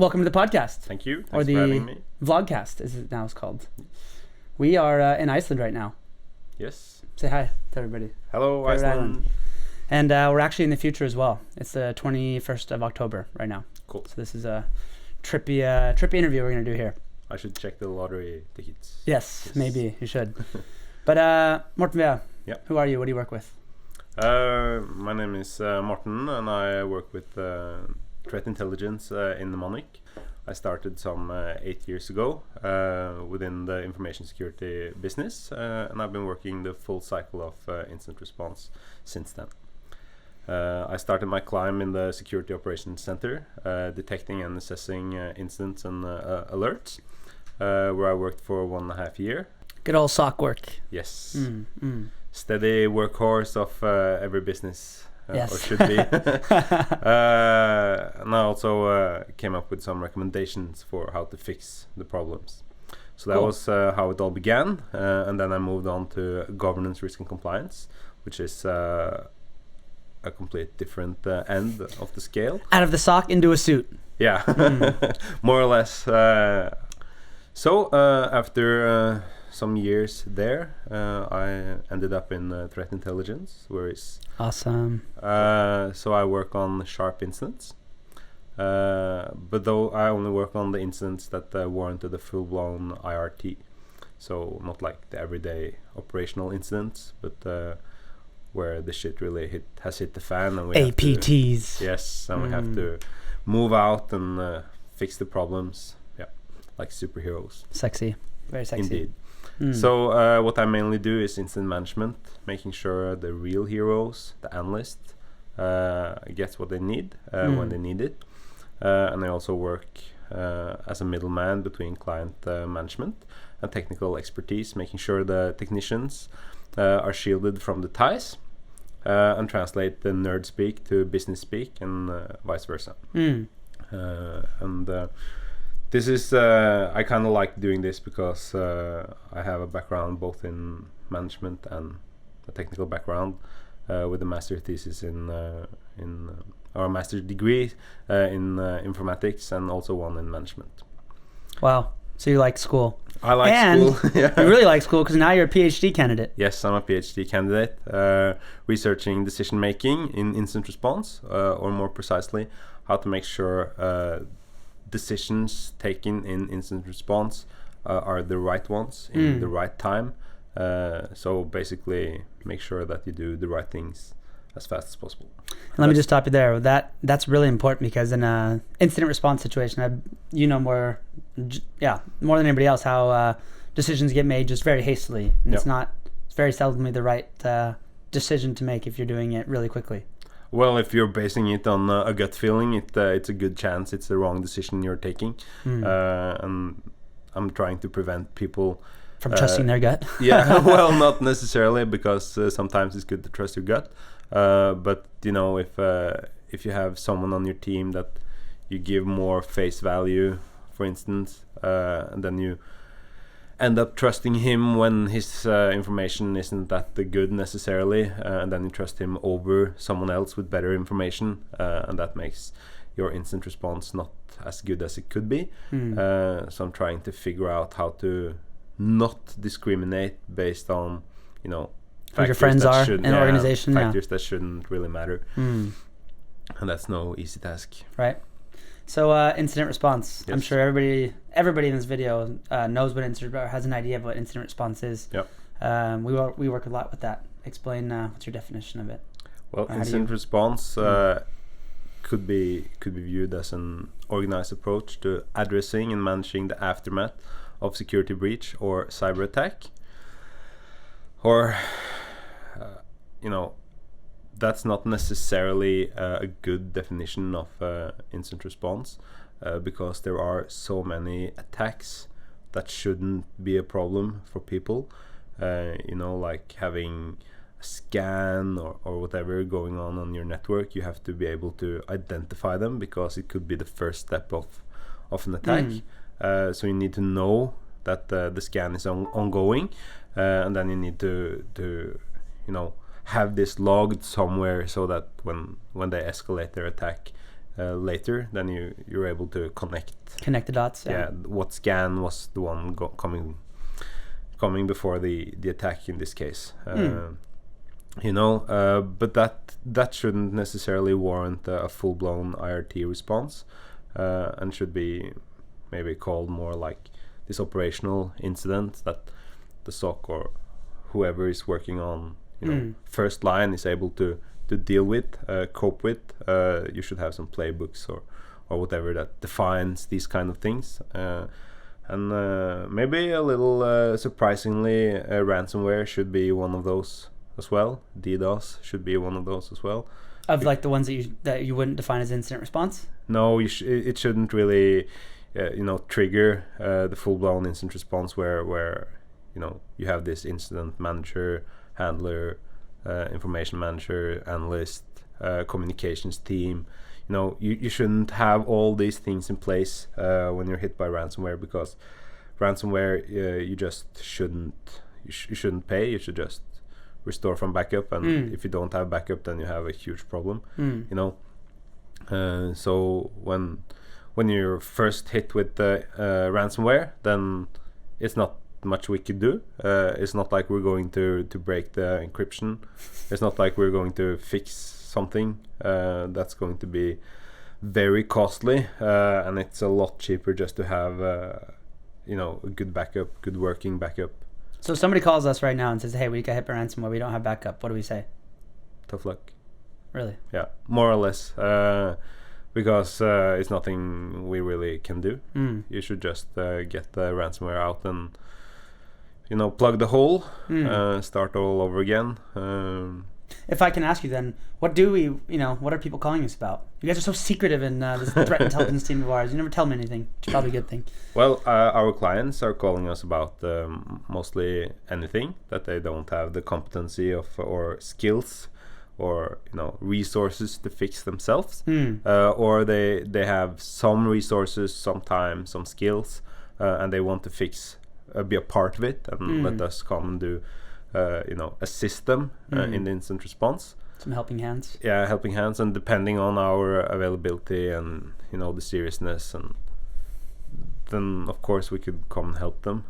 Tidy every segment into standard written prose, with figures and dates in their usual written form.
welcome to the podcast. Thank you. Or Thanks the for having me. vlogcast, as it now is called. We are in Iceland right now. Yes. Say hi to everybody. Hello, Favorite Iceland. island. And we're actually in the future as well. It's the 21st of October right now. Cool. So this is a trippy interview we're going to do here. I should check the lottery tickets. Yes. Maybe you should. But Morten Weea, who are you? What do you work with? My name is Morten, and I work with threat intelligence in mnemonic. I started some 8 years ago within the information security business, and I've been working the full cycle of incident response since then. I started my climb in the Security Operations Center, detecting and assessing incidents and alerts, where I worked for 1.5 years. Good old sock work. Yes. Steady workhorse of every business, yes. or should be. And I also came up with some recommendations for how to fix the problems. So that Cool. was how it all began, and then I moved on to governance, risk and compliance, which is a complete different end of the scale. Out of the sock into a suit. Yeah, more or less. So after some years there, I ended up in threat intelligence, where it's awesome. so I work on sharp incidents, but though I only work on the incidents that warranted a full-blown IRT, so not like the everyday operational incidents, but where the shit really has hit the fan, and we APTs. have to, yes, and we have to move out and fix the problems. Yeah, like superheroes. Sexy, very sexy. Indeed. So what I mainly do is incident management, making sure the real heroes, the analysts, gets what they need when they need it. And I also work as a middleman between client management and technical expertise, making sure the technicians are shielded from the ties and translate the nerd speak to business speak and vice versa. This is, I kind of like doing this because I have a background both in management and a technical background with a master thesis or a master's degree in informatics, and also one in management. Wow. So you like school. I like school. You really like school because now you're a PhD candidate. Yes, I'm a PhD candidate researching decision making in incident response, or more precisely, how to make sure decisions taken in incident response are the right ones in the right time. So basically make sure that you do the right things as fast as possible. Let me just stop you there. That's really important, because in an incident response situation, you know more than anybody else how decisions get made just very hastily. And it's very seldomly the right decision to make if you're doing it really quickly. Well, if you're basing it on a gut feeling, it's a good chance it's the wrong decision you're taking. And I'm trying to prevent people from trusting their gut. Yeah, well, not necessarily, because sometimes it's good to trust your gut. But you know, if you have someone on your team that you give more face value, for instance, and then you end up trusting him when his information isn't that good necessarily, and then you trust him over someone else with better information, and that makes your instant response not as good as it could be. So I'm trying to figure out how to not discriminate based on, you know, who your friends are in an organization. Factors that shouldn't really matter. And that's no easy task. Right. So incident response. Yes. I'm sure everybody in this video knows what incident, or has an idea of what incident response is. Yep. We work a lot with that. Explain what's your definition of it. Well, incident response could be viewed as an organized approach to addressing and managing the aftermath of security breach or cyber attack. Or you know, that's not necessarily a good definition of incident response, because there are so many attacks that shouldn't be a problem for people. You know, like having a scan or whatever going on your network. You have to be able to identify them, because it could be the first step of an attack. So you need to know that the scan is ongoing, and then you need to you know, have this logged somewhere, so that when they escalate their attack, later, then you're able to connect the dots. Yeah. What scan was the one coming before the attack in this case. But that shouldn't necessarily warrant a full-blown IRT response, and should be maybe called more like this operational incident that the SOC or whoever is working on first line is able to deal with, cope with. You should have some playbooks or whatever that defines these kind of things, and maybe a little surprisingly, ransomware should be one of those as well. DDoS should be one of those as well. Of like the ones that you wouldn't define as incident response? No, it shouldn't really trigger the full-blown incident response where you have this incident manager, handler, information manager, analyst, communications team. You shouldn't have all these things in place when you're hit by ransomware, because ransomware you just shouldn't pay. You should just restore from backup, and if you don't have backup, then you have a huge problem. So when you're first hit with the ransomware, then it's not much we could do. It's not like we're going to break the encryption. It's not like we're going to fix something that's going to be very costly, and it's a lot cheaper just to have a good backup, good working backup. So if somebody calls us right now and says, hey, we got hit by ransomware, we don't have backup, what do we say? Tough luck. Really? Yeah, more or less, because it's nothing we really can do. You should just get the ransomware out and plug the hole, start all over again. If I can ask you then, what are people calling us about? You guys are so secretive in this threat intelligence team of ours. You never tell me anything. It's probably a good thing. Well, our clients are calling us about mostly anything that they don't have the competency of or skills or resources to fix themselves, or they have some resources, sometimes some skills, and they want to fix, be a part of it, and let us come and do assist them in the incident response. Some helping hands. Yeah, helping hands, and depending on our availability and the seriousness, and then of course we could come and help them,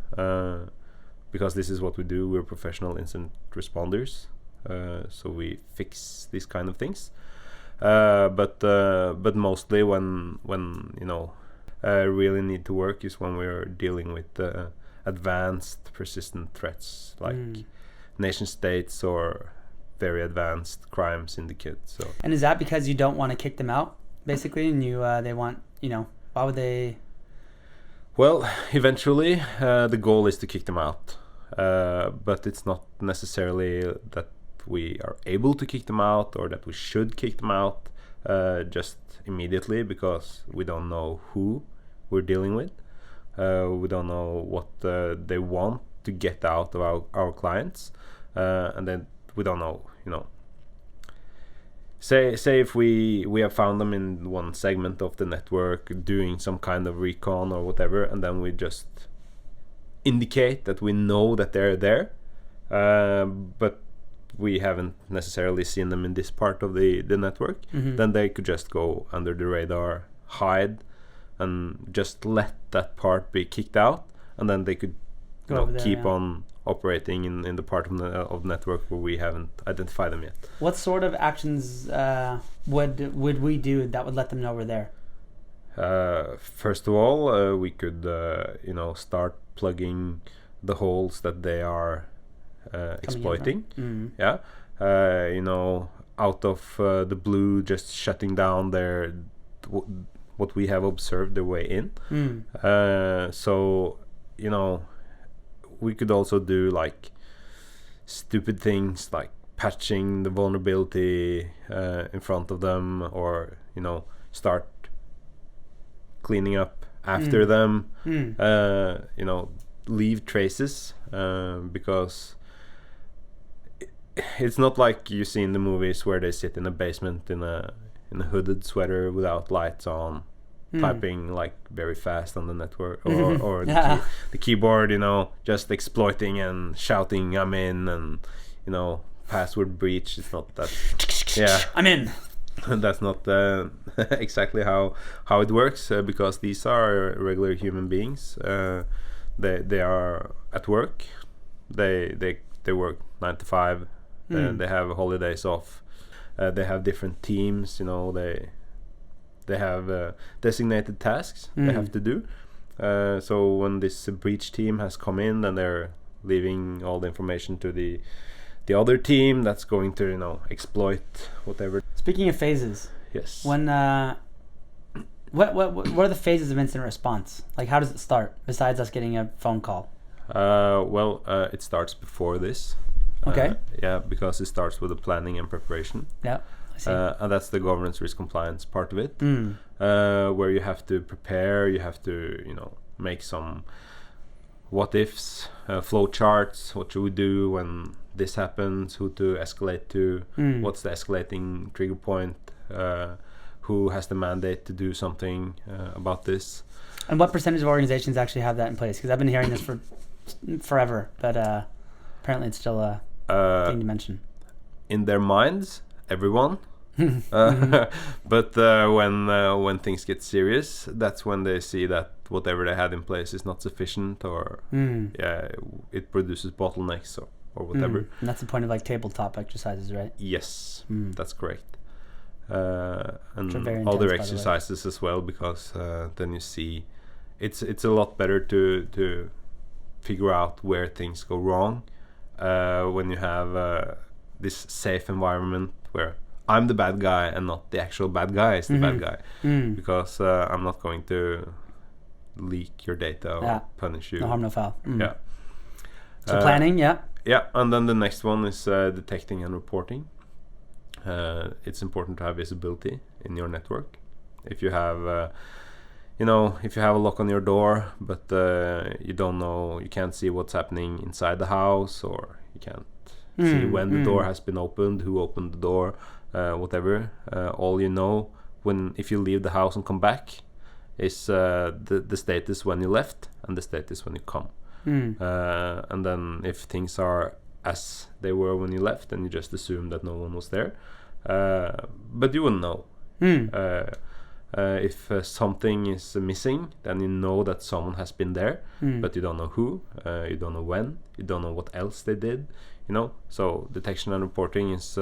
because this is what we do. We're professional incident responders, so we fix these kind of things. But mostly when really need to work is when we're dealing with advanced persistent threats like nation states or very advanced crime syndicates. So. And is that because you don't want to kick them out, basically, and they want why would they? Well, eventually the goal is to kick them out, but it's not necessarily that we are able to kick them out or that we should kick them out just immediately, because we don't know who we're dealing with. We don't know what they want to get out of our clients, and then we don't know, say if we have found them in one segment of the network doing some kind of recon or whatever, and then we just indicate that we know that they're there, but we haven't necessarily seen them in this part of the network, then they could just go under the radar, hide, and just let that part be kicked out, and then they could keep on operating in the part of the network where we haven't identified them yet. What sort of actions would we do that would let them know we're there? First of all, we could start plugging the holes that they are exploiting. Yeah, out of the blue, just shutting down their what we have observed their way in. So we could also do like stupid things like patching the vulnerability in front of them, or start cleaning up after them. Leave traces, because it's not like you see in the movies where they sit in a basement in a hooded sweater without lights on, typing like very fast on the network, or the keyboard, just exploiting and shouting "I'm in" and password breach. It's not that. Yeah, I'm in. That's not exactly how it works, because these are regular human beings. They are at work. They work 9 to 5. They have holidays off. They have different teams. They have designated tasks they have to do. So when this breach team has come in, and they're leaving all the information to the other team that's going to exploit whatever. Speaking of phases, yes. When what are the phases of incident response? Like, how does it start besides us getting a phone call? It starts before this. Okay. Because it starts with the planning and preparation. Yeah, I see. And that's the governance risk compliance part of it, where you have to prepare, you have to make some what ifs, flow charts. What should we do when this happens? Who to escalate to? What's the escalating trigger point? Who has the mandate to do something about this? And what percentage of organizations actually have that in place? Because I've been hearing this for forever, but apparently it's still a thing to mention. In their minds, everyone. But when things get serious, that's when they see that whatever they had in place is not sufficient, or it produces bottlenecks or whatever. And that's the point of like tabletop exercises, right? Yes, that's correct. And intense, other exercises as well, because then you see it's a lot better to figure out where things go wrong when you have this safe environment where I'm the bad guy and not the actual bad guy is the bad guy, because I'm not going to leak your data or punish you. No harm, no foul. Yeah. So planning, yeah, and then the next one is detecting and reporting. It's important to have visibility in your network. If you have if you have a lock on your door, but you don't know, you can't see what's happening inside the house, or you can't see when the door has been opened, who opened the door, whatever. All you know if you leave the house and come back is the status when you left and the status when you come. And then if things are as they were when you left, then you just assume that no one was there, but you wouldn't know. If something is missing, then you know that someone has been there, but you don't know who, you don't know when, you don't know what else they did, so detection and reporting is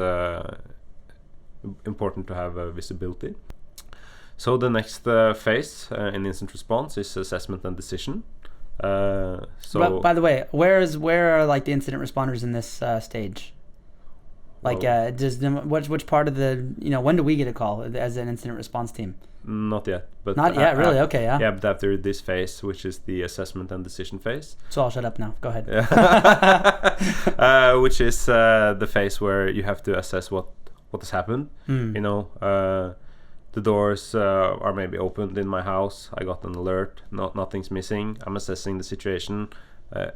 important to have visibility. So the next phase in incident response is assessment and decision. But by the way, where are like the incident responders in this stage? Like, which part of the when do we get a call as an incident response team? Not yet, but not yet. Really? Okay, yeah. Yeah, but after this phase, which is the assessment and decision phase. So I'll shut up now. Go ahead. Which is the phase where you have to assess what has happened. The doors are maybe opened in my house. I got an alert. Nothing's missing. I'm assessing the situation.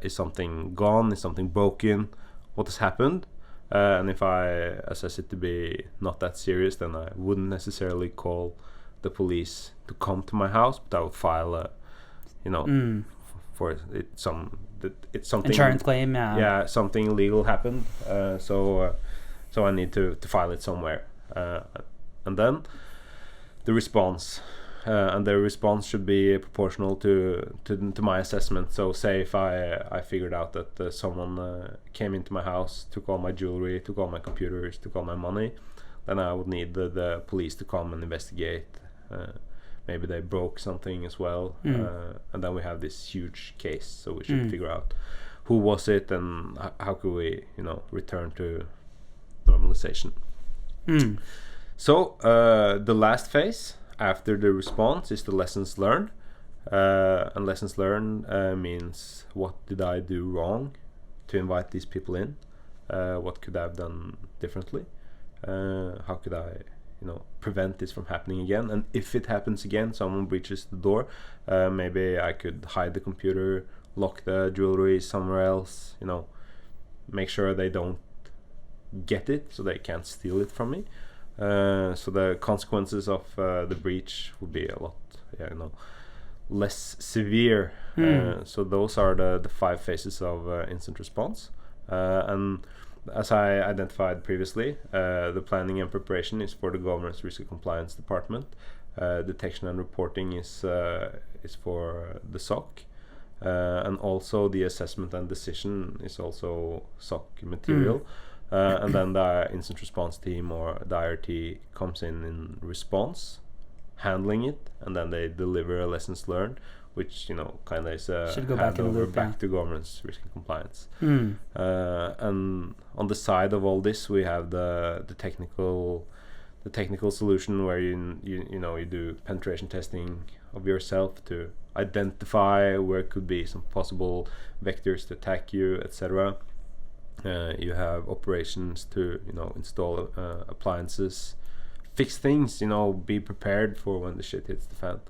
Is something gone? Is something broken? What has happened? And if I assess it to be not that serious, then I wouldn't necessarily call the police to come to my house, but I would file for it's something insurance claim. Yeah, something illegal happened. So I need to file it somewhere, and then the response. And the response should be proportional to my assessment. So say if I figured out that someone came into my house, took all my jewelry, took all my computers, took all my money, then I would need the police to come and investigate. Maybe they broke something as well, and then we have this huge case. So we should figure out who was it and how could we return to normalization. So the last phase after the response is the lessons learned, and lessons learned means what did I do wrong to invite these people in, what could I have done differently, how could I prevent this from happening again, and if it happens again, someone breaches the door, maybe I could hide the computer, lock the jewelry somewhere else, make sure they don't get it so they can't steal it from me. So the consequences of the breach would be a lot less severe. So those are the 5 phases of incident response, and as I identified previously, the planning and preparation is for the governance risk and compliance department. Detection and reporting is for the SOC, and also the assessment and decision is also SOC material. And then the incident response team or the IRT comes in response, handling it, and then they deliver a lessons learned, which kind of is a handover back to governance, risk and compliance. And on the side of all this, we have the technical solution where you do penetration testing of yourself to identify where could be some possible vectors to attack you, etc. You have operations to install appliances, fix things, be prepared for when the shit hits the fan.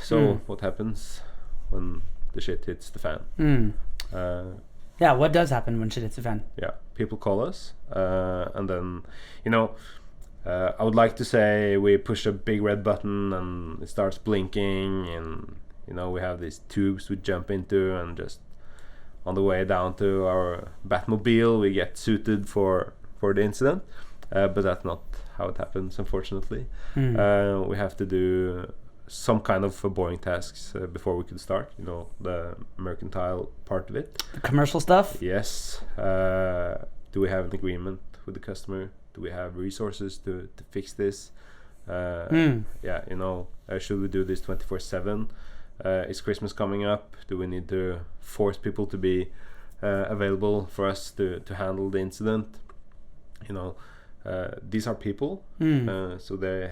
So what happens when the shit hits the fan? What does happen when shit hits the fan? Yeah, people call us, and then I would like to say we push a big red button and it starts blinking, and we have these tubes we jump into, and just on the way down to our Batmobile we get suited for the incident, but that's not how it happens, unfortunately. We have to do some kind of boring tasks before we could start, the mercantile part of it. The commercial stuff? Yes. Do we have an agreement with the customer? Do we have resources to fix this? Should we do this 24/7? Is Christmas coming up? Do we need to force people to be available for us to handle the incident? These are people, so they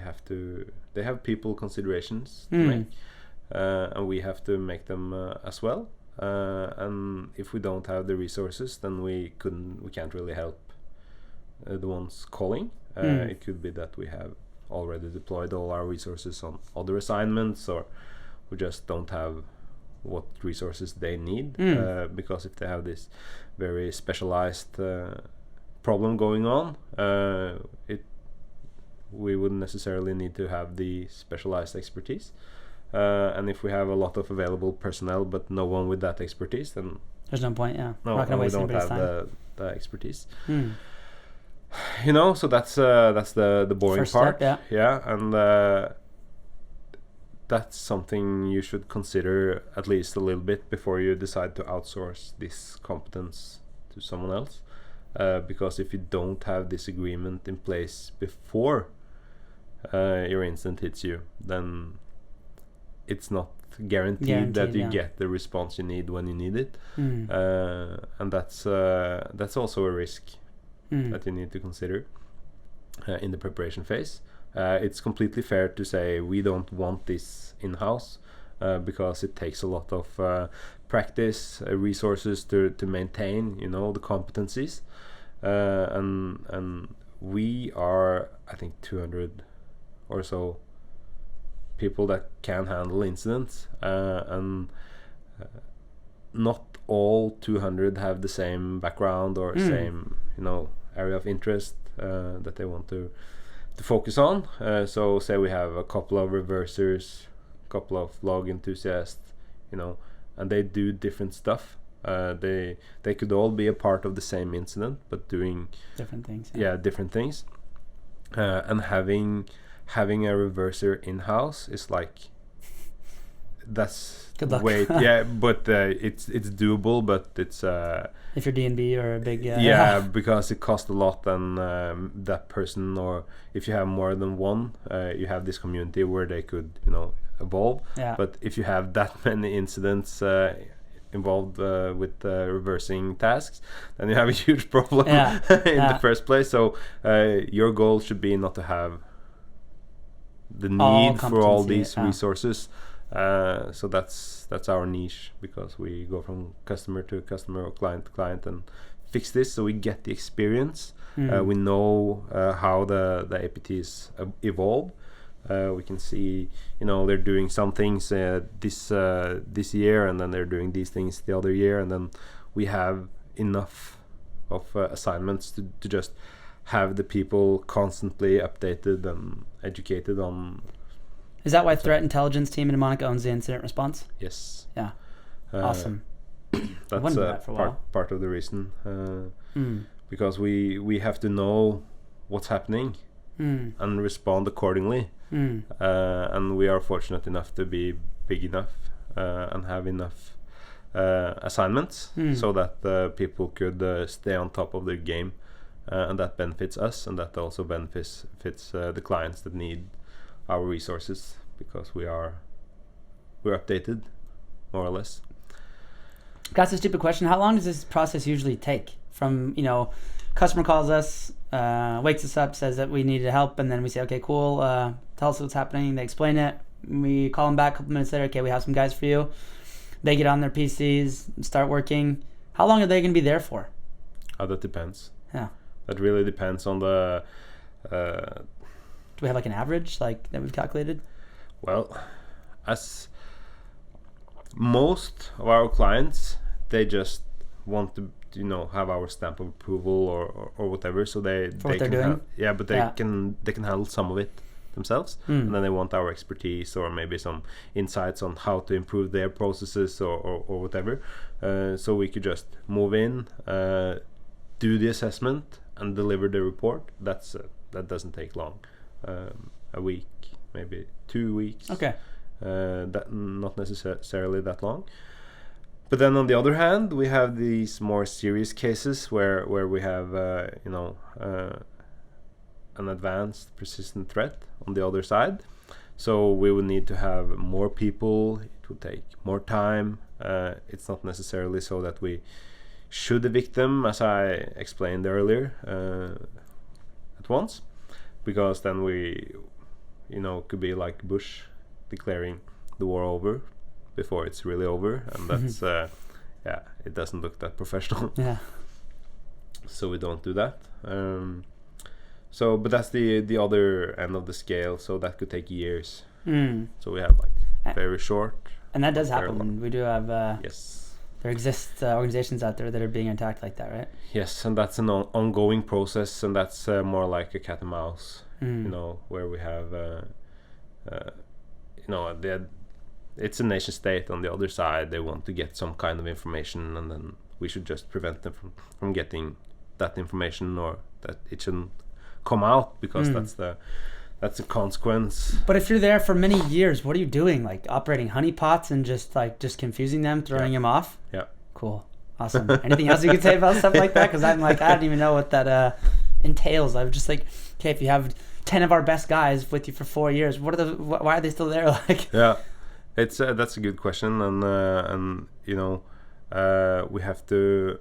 have people considerations to make, and we have to make them as well. And if we don't have the resources, then we can't really help the ones calling. It could be that we have already deployed all our resources on other assignments, or we just don't have what resources they need, because if they have this very specialized problem going on, we wouldn't necessarily need to have the specialized expertise, and if we have a lot of available personnel but no one with that expertise, then there's no point. We're not gonna waste anybody's time. The expertise. So that's the boring first part. Step, and that's something you should consider at least a little bit before you decide to outsource this competence to someone else, because if you don't have this agreement in place before your incident hits you, then it's not guaranteed that you get the response you need when you need it, and that's also a risk that you need to consider in the preparation phase. It's completely fair to say we don't want this in-house, because it takes a lot of practice, resources to maintain the competencies, and we are, I think, 200 or so people that can handle incidents, and not all 200 have the same background or same area of interest that they want to focus on. So say we have a couple of reversers, a couple of log enthusiasts, and they do different stuff. They could all be a part of the same incident but doing different things. Different things. And having a reverser in-house is like, that's good luck. But it's doable, but it's if you're D&B or a big because it costs a lot, and that person, or if you have more than one, you have this community where they could evolve. But if you have that many incidents involved with reversing tasks, then you have a huge problem in the first place. So your goal should be not to have the need for all these resources. So that's our niche, because we go from customer to customer or client to client and fix this, so we get the experience. We know how the APTs evolve. We can see they're doing some things this year, and then they're doing these things the other year, and then we have enough of assignments to just have the people constantly updated and educated on. Is that why Threat Intelligence Team in Mnemonic owns the incident response? Yes. Awesome. That's wouldn't do that for a while. part of the reason, because we have to know what's happening and respond accordingly. And we are fortunate enough to be big enough and have enough assignments so that people could stay on top of their game, and that benefits us, and that also benefits the clients that need our resources, because we're updated more or less. That's a stupid question. How long does this process usually take? From, customer calls us, wakes us up, says that we needed help, and then we say, okay, cool, tell us what's happening. They explain it. We call them back a couple minutes later. Okay, we have some guys for you. They get on their PCs, start working. How long are they going to be there for? That depends. Yeah. That really depends on the... Do we have like an average that we've calculated? Well, as most of our clients, they just want to have our stamp of approval or whatever, so they can doing? But they can handle some of it themselves, and then they want our expertise or maybe some insights on how to improve their processes or whatever, so we could just move in, do the assessment and deliver the report. That doesn't take long, a week, maybe 2 weeks. Okay. That not necessarily that long. But then on the other hand, we have these more serious cases where we have an advanced persistent threat on the other side. So we would need to have more people. It would take more time. It's not necessarily so that we should evict them, as I explained earlier, at once, because then we could be like Bush declaring the war over before it's really over, and that's it doesn't look that professional. Yeah. So we don't do that. But that's the other end of the scale, so that could take years. So we have very short. And that does happen. We do have yes. There exist organizations out there that are being attacked like that, right? Yes, and that's an ongoing process, and that's more like a cat and mouse, where we have it's a nation state on the other side. They want to get some kind of information, and then we should just prevent them from getting that information, or that it shouldn't come out, because that's a consequence. But if you're there for many years, what are you doing? Like operating honeypots and just confusing them, throwing them off? Yeah. Cool. Awesome. Anything else you could say about stuff like that? Because I'm like, I don't even know what that entails. I'm just like, okay, if you have 10 of our best guys with you for 4 years, why are they still there? Yeah, it's that's a good question, and we have to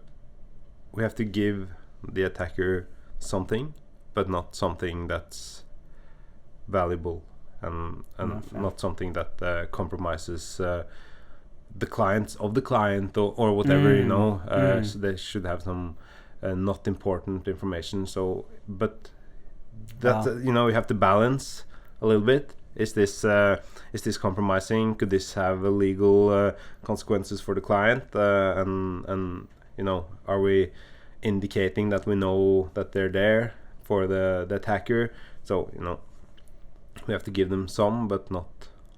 give the attacker something, but not something that's valuable, and not something that compromises the clients of the client or whatever. So they should have some not important information. So, but that you have to balance a little bit. Is this compromising? Could this have legal consequences for the client? And are we indicating that we know that they're there for the attacker? So we have to give them some, but not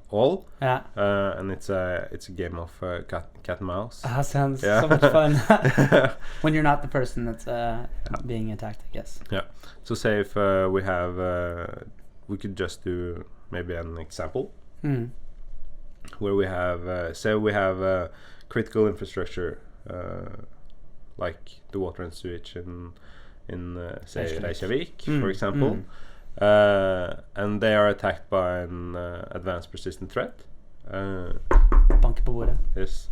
all. Yeah. And it's a game of cat and mouse. Sounds so much fun. When you're not the person that's being attacked, I guess. Yeah. So say if we have, we could just do maybe an example where we have, say we have critical infrastructure, like the water and sewage in say Reykjavik, for example. And they are attacked by an advanced persistent threat. Yes.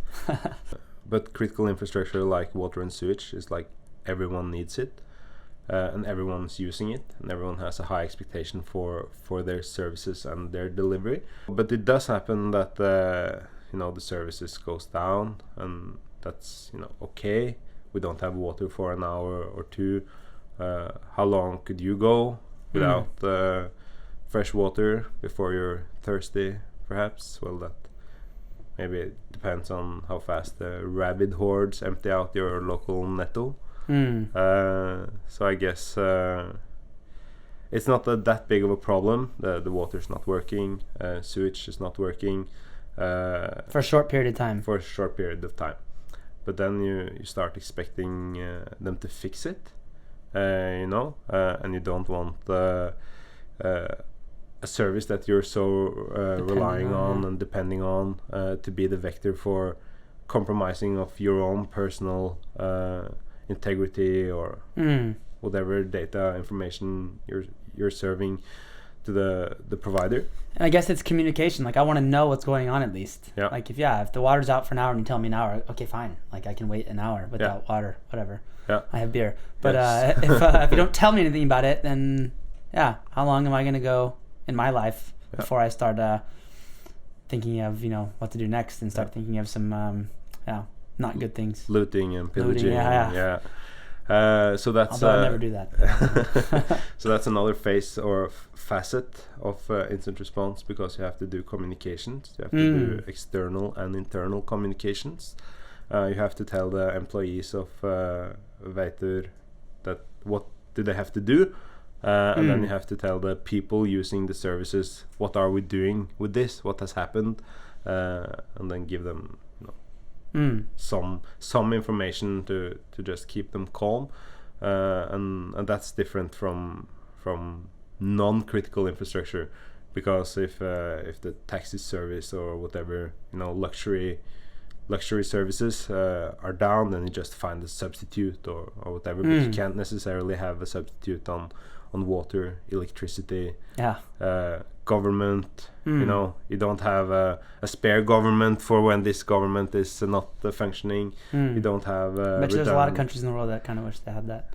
But critical infrastructure like water and sewage is like everyone needs it, and everyone's using it, and everyone has a high expectation for their services and their delivery. But it does happen that the services goes down, and that's okay. We don't have water for an hour or two. How long could you go without fresh water before you're thirsty, perhaps? Well, that maybe depends on how fast the rabid hordes empty out your local netto. So I guess it's not that big of a problem. The water's not working, sewage is not working. For a short period of time. For a short period of time. but then you start expecting them to fix it, you know, and you don't want a service that you're so relying on and depending on to be the vector for compromising of your own personal integrity or whatever data information you're serving to the provider. And I guess it's communication. Like, I want to know what's going on at least. Yeah. Like, if the water's out for an hour and you tell me an hour, okay, fine. Like, I can wait an hour without water, whatever. Yeah. I have beer. But if you don't tell me anything about it, then how long am I going to go in my life before I start thinking of, you know, what to do next and start thinking of some not good things. Looting and pillaging. So that's although I never do that. So that's another phase or facet of incident response, because you have to do communications. You have to do external and internal communications. You have to tell the employees of Veitur that what do they have to do, and then you have to tell the people using the services what are we doing with this, what has happened, and then give them some information to just keep them calm, and that's different from non-critical infrastructure, because if the taxi service or whatever, you know, luxury services are down, then you just find a substitute or whatever, but you can't necessarily have a substitute on water, electricity, government. You know, you don't have a spare government for when this government is not functioning. You don't have I bet there's a lot of countries in the world that kind of wish they had that.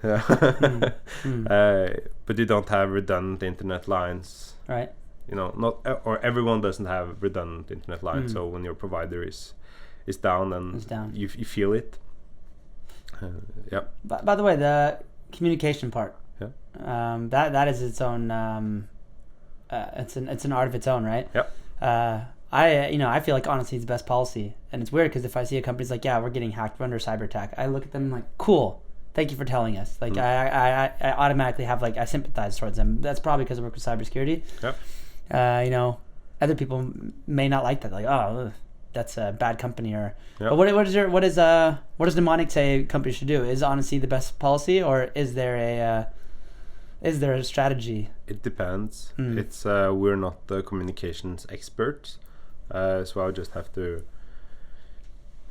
But you don't have redundant internet lines, right? You know, not or everyone doesn't have redundant internet lines. So when your provider is down, and you feel it. By the way, the communication part, that is its own. It's an art of its own, right? I feel like honestly it's the best policy, and it's weird because if I see a company's like, we're getting hacked, we're under cyber attack, I look at them like, cool, thank you for telling us. Like I automatically have, like, I sympathize towards them. That's probably because I work with cybersecurity. You know, other people may not like that, like, oh, that's a bad company, or but what does mnemonic say companies should do? Is honesty the best policy, or is there a strategy? It depends. It's we're not the communications experts, so I'll just have to,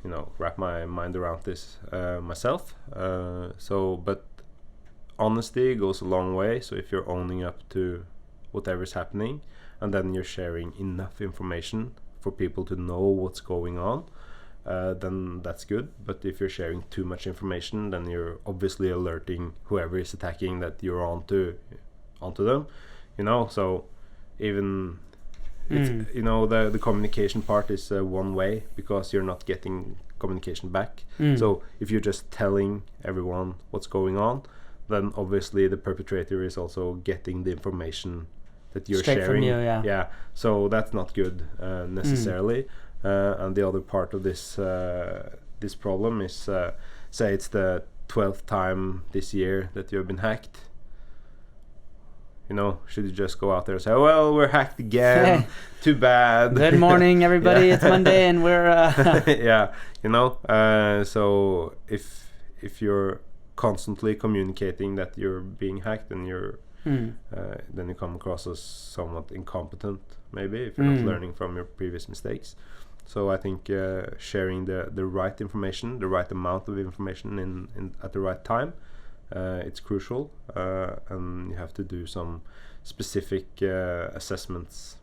you know, wrap my mind around this myself. But honesty goes a long way. So if you're owning up to whatever's happening, and then you're sharing enough information for people to know what's going on, then that's good. But if you're sharing too much information, then you're obviously alerting whoever is attacking that you're onto them, you know. So even it's, you know, the communication part is one way, because you're not getting communication back. So if you're just telling everyone what's going on, then obviously the perpetrator is also getting the information that you're straight sharing from you, so that's not good necessarily. And the other part of this problem is, say it's the 12th time this year that you've been hacked. You know, should you just go out there and say, well, we're hacked again, too bad. Good morning, everybody. It's Monday and we're you know, so if you're constantly communicating that you're being hacked, and then you come across as somewhat incompetent, maybe, if you're not learning from your previous mistakes. So I think sharing the right information, the right amount of information in at the right time, it's crucial, and you have to do some specific assessments.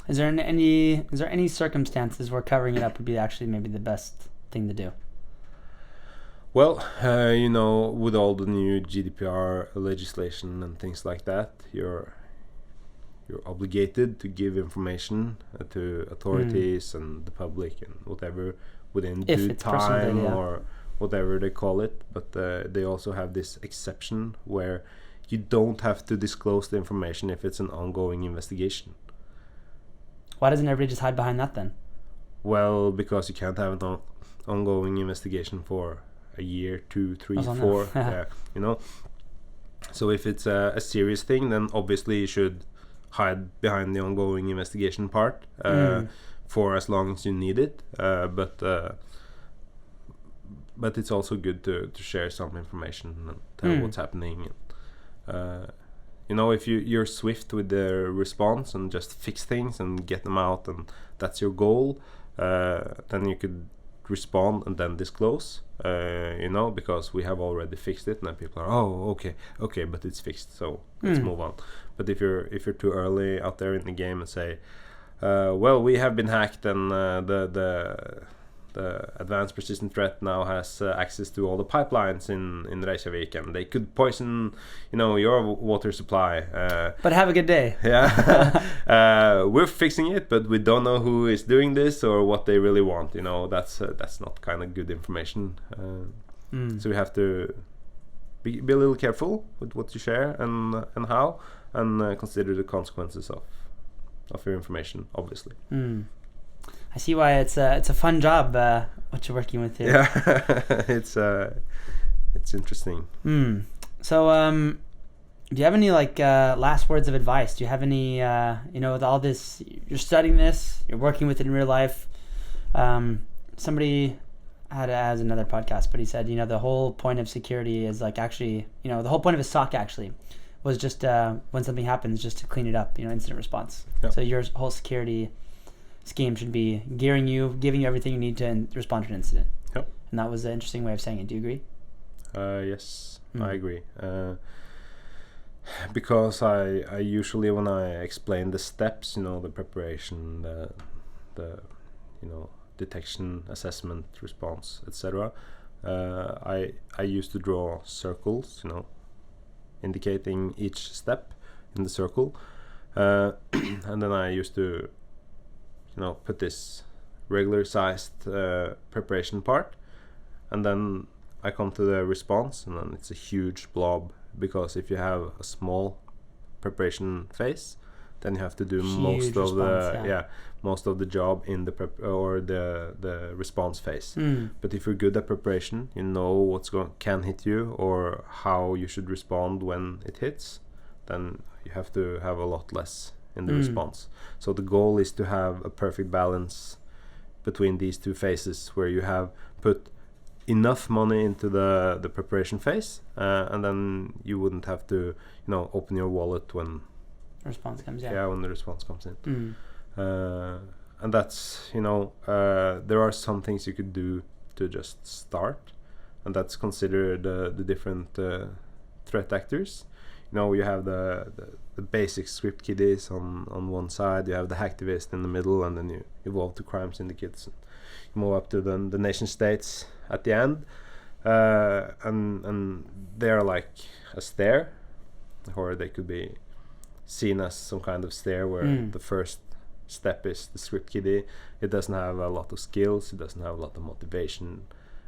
Is there any circumstances where covering it up would be actually maybe the best thing to do? Well, you know, with all the new GDPR legislation and things like that, you're obligated to give information to authorities and the public and whatever within due time or whatever they call it. But they also have this exception where you don't have to disclose the information if it's an ongoing investigation. Why doesn't everybody just hide behind that then? Well, because you can't have an ongoing investigation for a year, 2, 3, 4, you know. So if it's a serious thing, then obviously you should hide behind the ongoing investigation part for as long as you need it. But but it's also good to share some information and tell what's happening. You know, if you're swift with the response and just fix things and get them out, and that's your goal, then you could respond and then disclose, you know, because we have already fixed it, and then people are, oh, okay, but it's fixed, so let's move on. But if you're too early out there in the game and say, well, we have been hacked, and the advanced persistent threat now has access to all the pipelines in Reykjavik, and they could poison, you know, your water supply. But have a good day. Yeah, we're fixing it, but we don't know who is doing this or what they really want. You know, that's not kind of good information. So you have to be a little careful with what you share and how, and consider the consequences of your information, obviously. I see why it's a fun job what you're working with here. Yeah, it's interesting. So do you have any like last words of advice? Do you have any you know, with all this, you're studying this, you're working with it in real life. Somebody has another podcast, but he said, you know, the whole point of security is like, actually, you know, the whole point of a SOC actually was just when something happens, just to clean it up, you know, incident response. Yep. So your whole security scheme should be giving you everything you need to respond to an incident. Yep. And that was an interesting way of saying it. Do you agree? Yes, I agree. Because I usually, when I explain the steps, you know, the preparation, the you know, detection, assessment, response, etc., I used to draw circles, you know, indicating each step in the circle, and then I used to, you know, put this regular sized preparation part, and then I come to the response, and then it's a huge blob, because if you have a small preparation phase, then you have to do most of the job in the prep or the response phase. But if you're good at preparation, you know what's can hit you or how you should respond when it hits, then you have to have a lot less in the response. So the goal is to have a perfect balance between these two phases, where you have put enough money into the preparation phase, and then you wouldn't have to, you know, open your wallet when response comes in. Yeah, when the response comes in. And that's, you know, there are some things you could do to just start, and that's consider the different threat actors. You know, you have the basic script kiddies on one side, you have the hacktivist in the middle, and then you evolve to crime syndicates, and you move up to the nation states at the end, and they're like a stair, or they could be seen as some kind of stair, where the first step is the script kiddie. It doesn't have a lot of skills, it doesn't have a lot of motivation,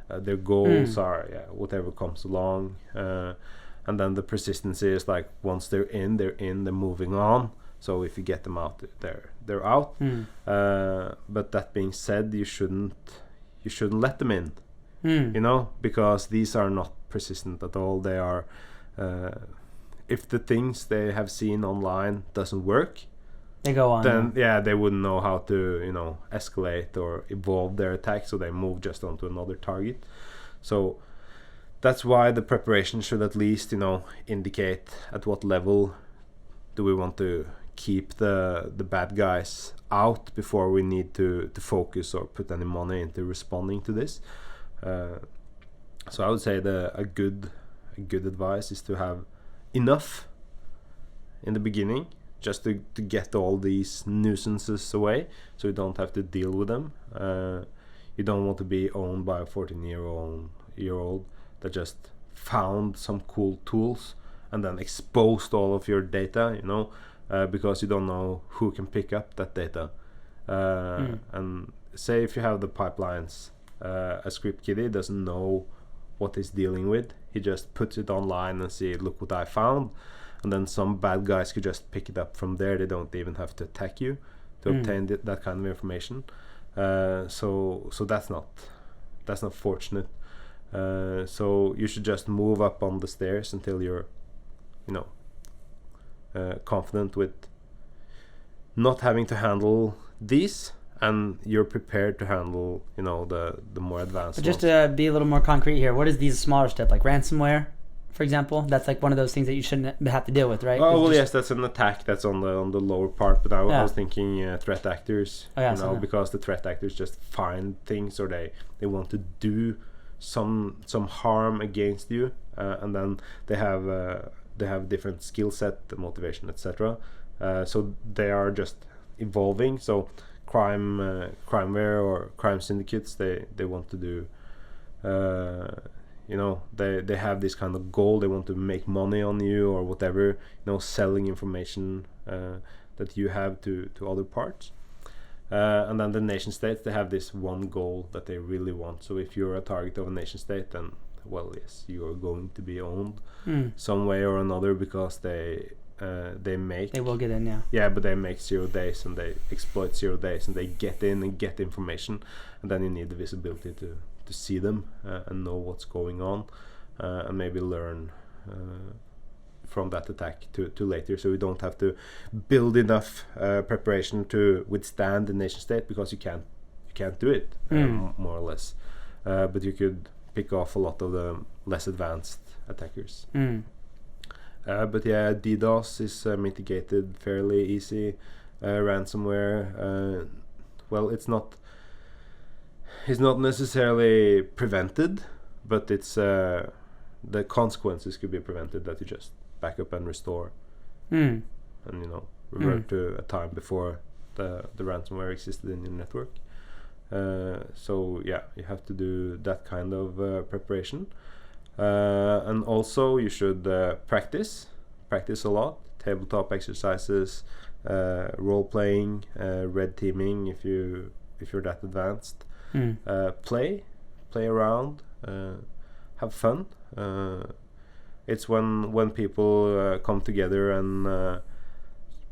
their goals are whatever comes along, and then the persistency is like, once they're in, they're moving on. So if you get them out, they're out. But that being said, you shouldn't let them in, you know, because these are not persistent at all. They are if the things they have seen online doesn't work, they go on. Then they wouldn't know how to, you know, escalate or evolve their attack, so they move just onto another target. So that's why the preparation should at least, you know, indicate at what level do we want to keep the bad guys out before we need to focus or put any money into responding to this. So I would say a good advice is to have enough in the beginning, just to get all these nuisances away, so you don't have to deal with them. You don't want to be owned by a 14-year-old that just found some cool tools and then exposed all of your data, you know, because you don't know who can pick up that data. And say if you have the pipelines, a script kiddie doesn't know what he's dealing with. He just puts it online and see, look what I found, and then some bad guys could just pick it up from there. They don't even have to attack you to obtain that kind of information. So that's not fortunate. So you should just move up on the stairs until you're, you know, confident with not having to handle these, and you're prepared to handle, you know, the more advanced But just ones. to be a little more concrete here, what is these smaller steps, like ransomware, for example? That's like one of those things that you shouldn't have to deal with, right? Oh well, just, yes, that's an attack that's on the lower part. But I Yeah. was thinking threat actors, Oh, yeah, you know, so- because the threat actors just find things, or they want to do some harm against you, and then they have different skill set, motivation, etc. So they are just evolving. So crimeware or crime syndicates, they want to do. You know, they have this kind of goal. They want to make money on you or whatever. You know, selling information that you have to other parts. And then the nation states, they have this one goal that they really want. So if you're a target of a nation state, then well, yes, you are going to be owned some way or another, because they make, They will get in, yeah, but they make 0 days and they exploit 0 days and they get in and get information, and then you need the visibility to see them and know what's going on, and maybe learn from that attack to later, so we don't have to build enough preparation to withstand the nation state, because you can't do it, more or less, but you could pick off a lot of the less advanced attackers. But yeah, DDoS is mitigated fairly easy. Ransomware, well, it's not necessarily prevented, but it's the consequences could be prevented, that you just back up and restore, and you know, revert to a time before the ransomware existed in your network. So yeah, you have to do that kind of preparation, and also you should practice a lot, tabletop exercises, role playing, red teaming if you're that advanced. Play around, have fun. It's when people come together and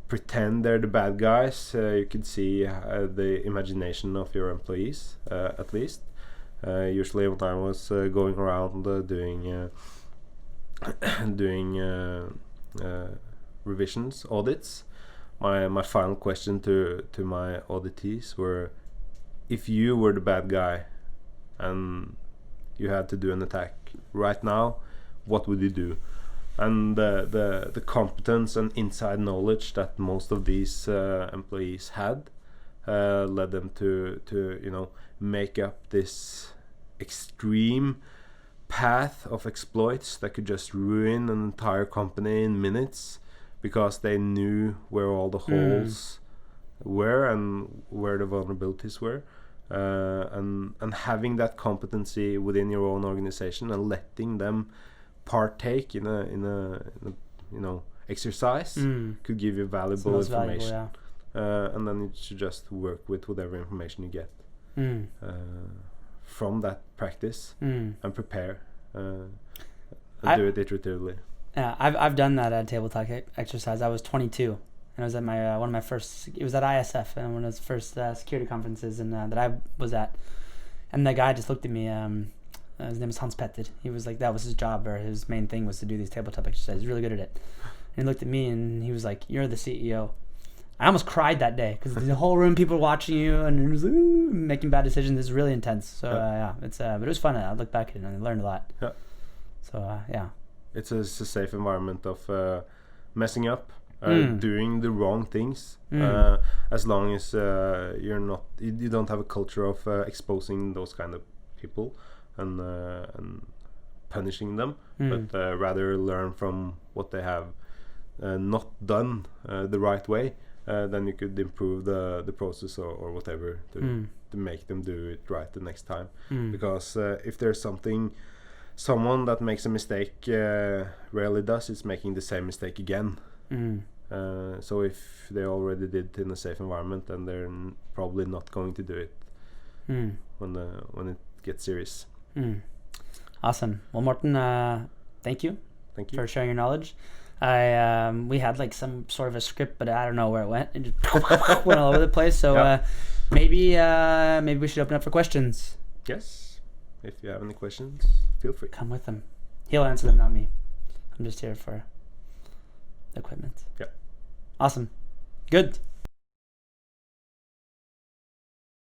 pretend they're the bad guys. You can see the imagination of your employees, at least. Usually when I was going around doing revisions, audits, my final question to my auditees were, if you were the bad guy and you had to do an attack right now, what would you do? And the competence and inside knowledge that most of these employees had led them to you know, make up this extreme path of exploits that could just ruin an entire company in minutes, because they knew where all the holes were and where the vulnerabilities were. And having that competency within your own organization and letting them partake in a you know, exercise could give you valuable information. And then you should just work with whatever information you get from that practice and prepare and do it iteratively. Yeah, I've done that tabletop exercise. I was 22, and I was at my one of my first. It was at ISF, and one of the first security conferences, and that I was at. And the guy just looked at me. His name was Hans Petter. He was like, that was his job, or his main thing was to do these tabletop exercises. He's really good at it. And he looked at me, and he was like, "You're the CEO." I almost cried that day, because the whole room, people watching you, and it was making bad decisions. It's really intense. So it's but it was fun. I looked back at it and I learned a lot. Yeah. So yeah. It's a safe environment of messing up, doing the wrong things, as long as you don't have a culture of exposing those kind of people and punishing them, but rather learn from what they have not done the right way. Then you could improve the process or whatever to make them do it right the next time. Because if there's someone that makes a mistake rarely does, it's making the same mistake again. So if they already did it in a safe environment, then they're probably not going to do it when it gets serious. Awesome. Well, Morten, thank you for sharing your knowledge. We had like some sort of a script, but I don't know where it went. It just went all over the place. So maybe we should open up for questions. Yes. If you have any questions, feel free. Come with them. He'll answer them, not me. I'm just here for equipment. Yeah. Awesome. Good.